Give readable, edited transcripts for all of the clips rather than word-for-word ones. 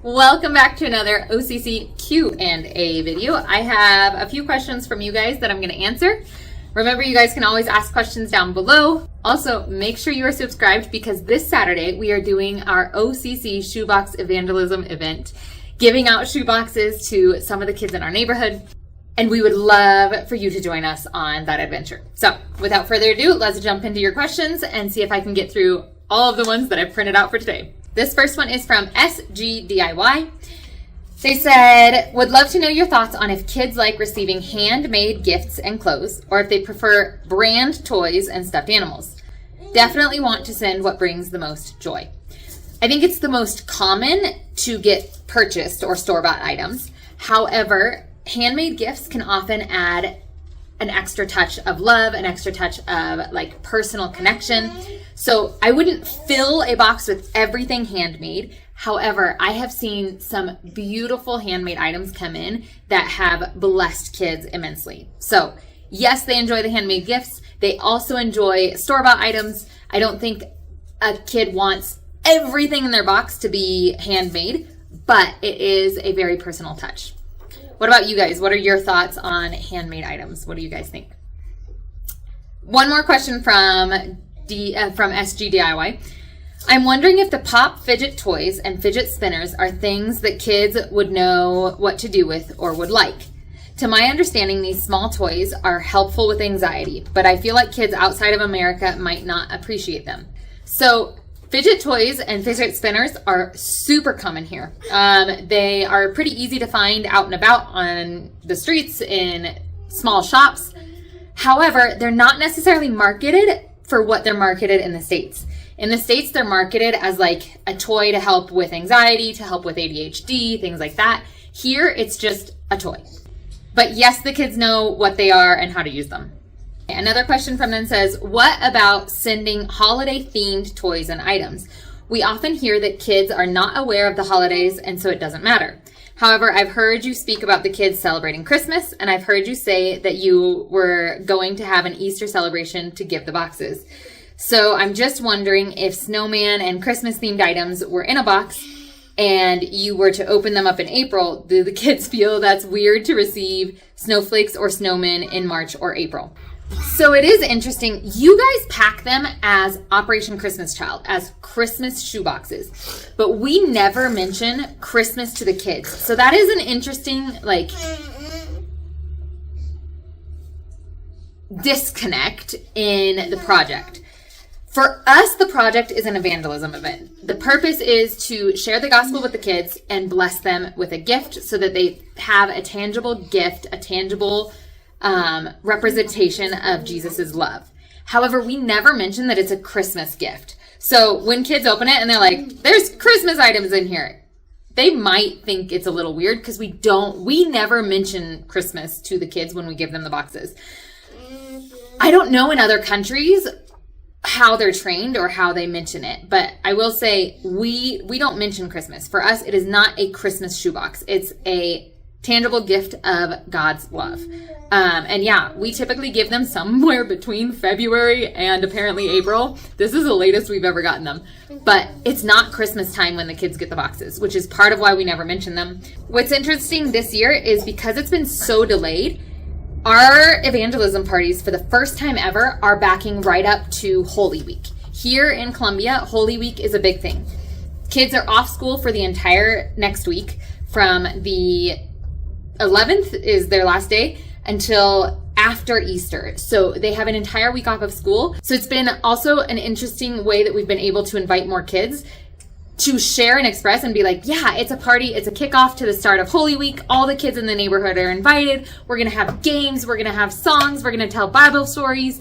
Welcome back to another OCC Q&A video. I have a few questions from you guys that I'm going to answer. Remember, you guys can always ask questions down below. Also, make sure you are subscribed because this Saturday we are doing our OCC shoebox evangelism event, giving out shoeboxes to some of the kids in our neighborhood. And we would love for you to join us on that adventure. So without further ado, let's jump into your questions and see if I can get through all of the ones that I've printed out for today. This first one is from SGDIY. They said, would love to know your thoughts on if kids like receiving handmade gifts and clothes, or if they prefer brand toys and stuffed animals. Definitely want to send what brings the most joy. I think it's the most common to get purchased or store-bought items. However, handmade gifts can often add an extra touch of love, an extra touch of like personal connection. So I wouldn't fill a box with everything handmade. However, I have seen some beautiful handmade items come in that have blessed kids immensely. So yes, they enjoy the handmade gifts. They also enjoy store-bought items. I don't think a kid wants everything in their box to be handmade, but it is a very personal touch. What about you guys? What are your thoughts on handmade items? What do you guys think? One more question from SGDIY. I'm wondering if the pop fidget toys and fidget spinners are things that kids would know what to do with or would like. To my understanding, these small toys are helpful with anxiety, but I feel like kids outside of America might not appreciate them. So fidget toys and fidget spinners are super common here. They are pretty easy to find out and about on the streets in small shops. However, they're not necessarily marketed for what they're marketed in the States. In the States, they're marketed as like a toy to help with anxiety, to help with ADHD, things like that. Here, it's just a toy. But yes, the kids know what they are and how to use them. Another question from them says, what about sending holiday-themed toys and items? We often hear that kids are not aware of the holidays, and so it doesn't matter. However, I've heard you speak about the kids celebrating Christmas, and I've heard you say that you were going to have an Easter celebration to give the boxes. So I'm just wondering if snowman and Christmas-themed items were in a box and you were to open them up in April, do the kids feel that's weird to receive snowflakes or snowmen in March or April? So it is interesting. You guys pack them as Operation Christmas Child, as Christmas shoeboxes, but we never mention Christmas to the kids. So that is an interesting, like, disconnect in the project. For us, the project is an evangelism event. The purpose is to share the gospel with the kids and bless them with a gift so that they have a tangible gift, a tangible representation of Jesus's love. However, we never mention that it's a Christmas gift. So when kids open it and they're like, there's Christmas items in here, they might think it's a little weird because we never mention Christmas to the kids when we give them the boxes. I don't know in other countries how they're trained or how they mention it, but I will say we don't mention Christmas. For us, it is not a Christmas shoebox. It's a tangible gift of God's love. And yeah, we typically give them somewhere between February and apparently April. This is the latest we've ever gotten them. But it's not Christmas time when the kids get the boxes, which is part of why we never mention them. What's interesting this year is because it's been so delayed, our evangelism parties for the first time ever are backing right up to Holy Week. Here in Columbia, Holy Week is a big thing. Kids are off school for the entire next week. From the 11th is their last day until after Easter. So they have an entire week off of school. So it's been also an interesting way that we've been able to invite more kids to share and express and be like, yeah, it's a party. It's a kickoff to the start of Holy Week. All the kids in the neighborhood are invited. We're going to have games. We're going to have songs. We're going to tell Bible stories.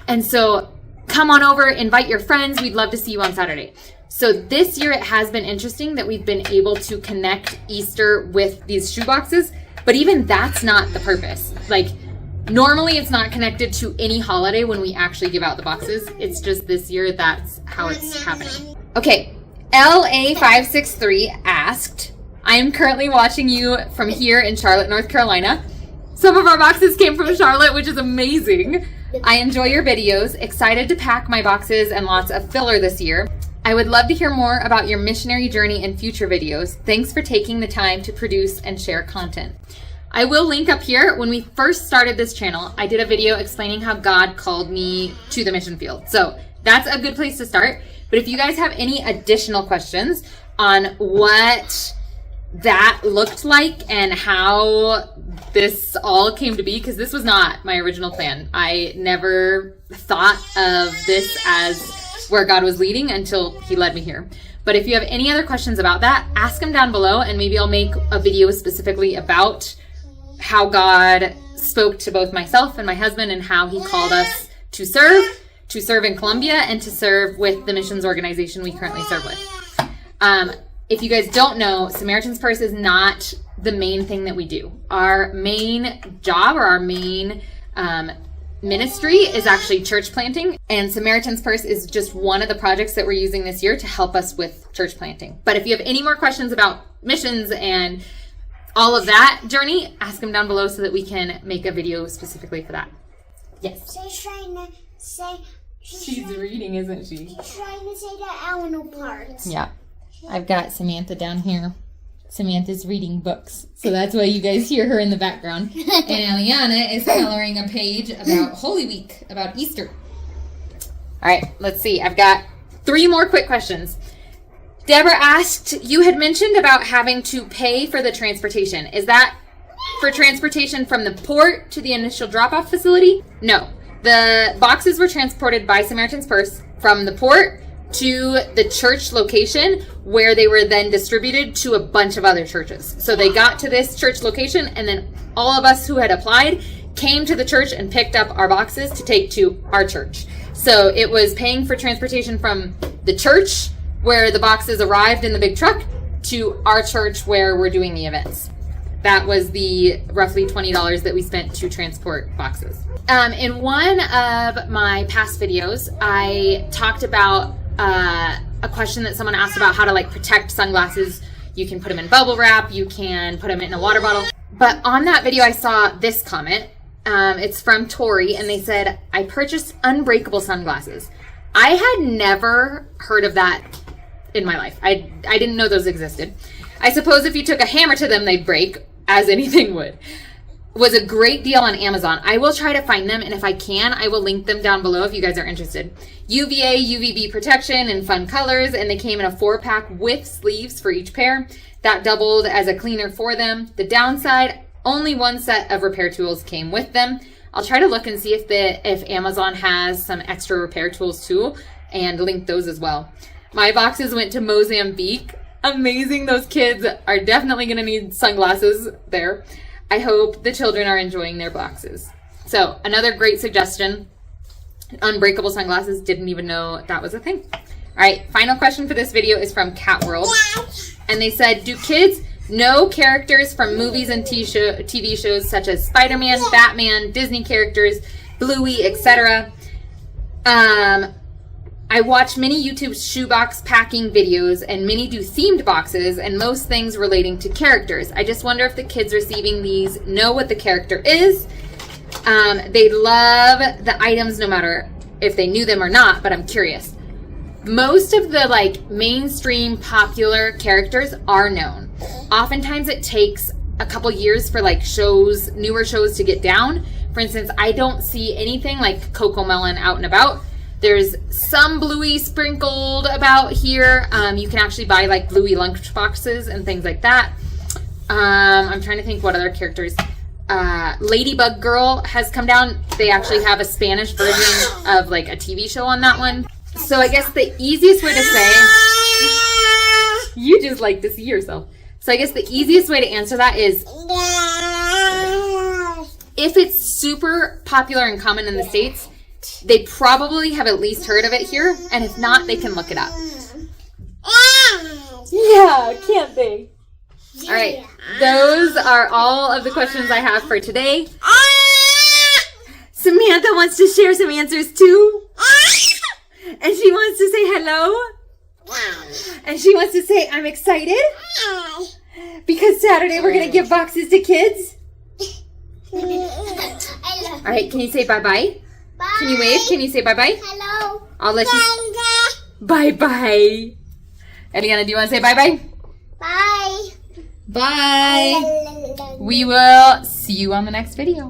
And so come on over, invite your friends. We'd love to see you on Saturday. So this year it has been interesting that we've been able to connect Easter with these shoeboxes, but even that's not the purpose. Like normally it's not connected to any holiday when we actually give out the boxes. It's just this year that's how it's happening. Okay. LA563 asked, I am currently watching you from here in Charlotte, North Carolina. Some of our boxes came from Charlotte, which is amazing. I enjoy your videos. Excited to pack my boxes and lots of filler this year. I would love to hear more about your missionary journey in future videos. Thanks for taking the time to produce and share content. I will link up here. When we first started this channel, I did a video explaining how God called me to the mission field. So that's a good place to start. But if you guys have any additional questions on what that looked like and how this all came to be, because this was not my original plan. I never thought of this as where God was leading until he led me here. But if you have any other questions about that, ask them down below, and maybe I'll make a video specifically about how God spoke to both myself and my husband and how he called us to serve in Colombia and to serve with the missions organization we currently serve with. If you guys don't know, Samaritan's Purse is not the main thing that we do. Our main job or our main ministry is actually church planting, and Samaritan's Purse is just one of the projects that we're using this year to help us with church planting. But if you have any more questions about missions and all of that journey, ask them down below so that we can make a video specifically for that. Yes? She's trying to say... She's reading, isn't she? She's trying to say the animal part. Yeah. I've got Samantha down here. Samantha's reading books, so that's why you guys hear her in the background. And Eliana is coloring a page about Holy Week, about Easter. All right, let's see. I've got 3 more quick questions. Deborah asked, you had mentioned about having to pay for the transportation. Is that for transportation from the port to the initial drop-off facility? No. The boxes were transported by Samaritan's Purse from the port to the church location, where they were then distributed to a bunch of other churches. So they got to this church location, and then all of us who had applied came to the church and picked up our boxes to take to our church. So it was paying for transportation from the church where the boxes arrived in the big truck to our church where we're doing the events. That was the roughly $20 that we spent to transport boxes. In one of my past videos, I talked about a question that someone asked about how to protect sunglasses. You can put them in bubble wrap, you can put them in a water bottle. But on that video, I saw this comment. It's from Tori, and they said, I purchased Unbreakable sunglasses. I had never heard of that in my life. I didn't know those existed. I suppose if you took a hammer to them, they'd break, as anything would. Was a great deal on Amazon. I will try to find them, and if I can, I will link them down below if you guys are interested. UVA, UVB protection in fun colors, and they came in a 4-pack with sleeves for each pair. That doubled as a cleaner for them. The downside, only one set of repair tools came with them. I'll try to look and see if Amazon has some extra repair tools too, and link those as well. My boxes went to Mozambique. Amazing. Those kids are definitely going to need sunglasses there. I hope the children are enjoying their boxes. So another great suggestion, Unbreakable sunglasses. Didn't even know that was a thing. All right, final question for this video is from Cat World. And they said, do kids know characters from movies and TV shows such as Spider-Man, Batman, Disney characters, Bluey, etc.? I watch many YouTube shoebox packing videos, and many do themed boxes and most things relating to characters. I just wonder if the kids receiving these know what the character is. They love the items no matter if they knew them or not, but I'm curious. Most of the mainstream popular characters are known. Oftentimes it takes a couple years for newer shows to get down. For instance, I don't see anything like Coco Melon out and about. There's some Bluey sprinkled about here. You can actually buy Bluey lunch boxes and things like that. I'm trying to think what other characters. Ladybug Girl has come down. They actually have a Spanish version of a TV show on that one. So I guess the easiest way to say, you just like to see yourself. So I guess the easiest way to answer that is, if it's super popular and common in the States, they probably have at least heard of it here, and if not, they can look it up. Yeah, can't they? All right, those are all of the questions I have for today. Samantha wants to share some answers too. And she wants to say hello. And she wants to say, I'm excited. Because Saturday we're going to give boxes to kids. All right, can you say bye-bye? Bye. Can you wave? Can you say bye-bye? Hello. I'll let you. Bye-bye. Eliana, do you want to say bye-bye? Bye. Bye. We will see you on the next video.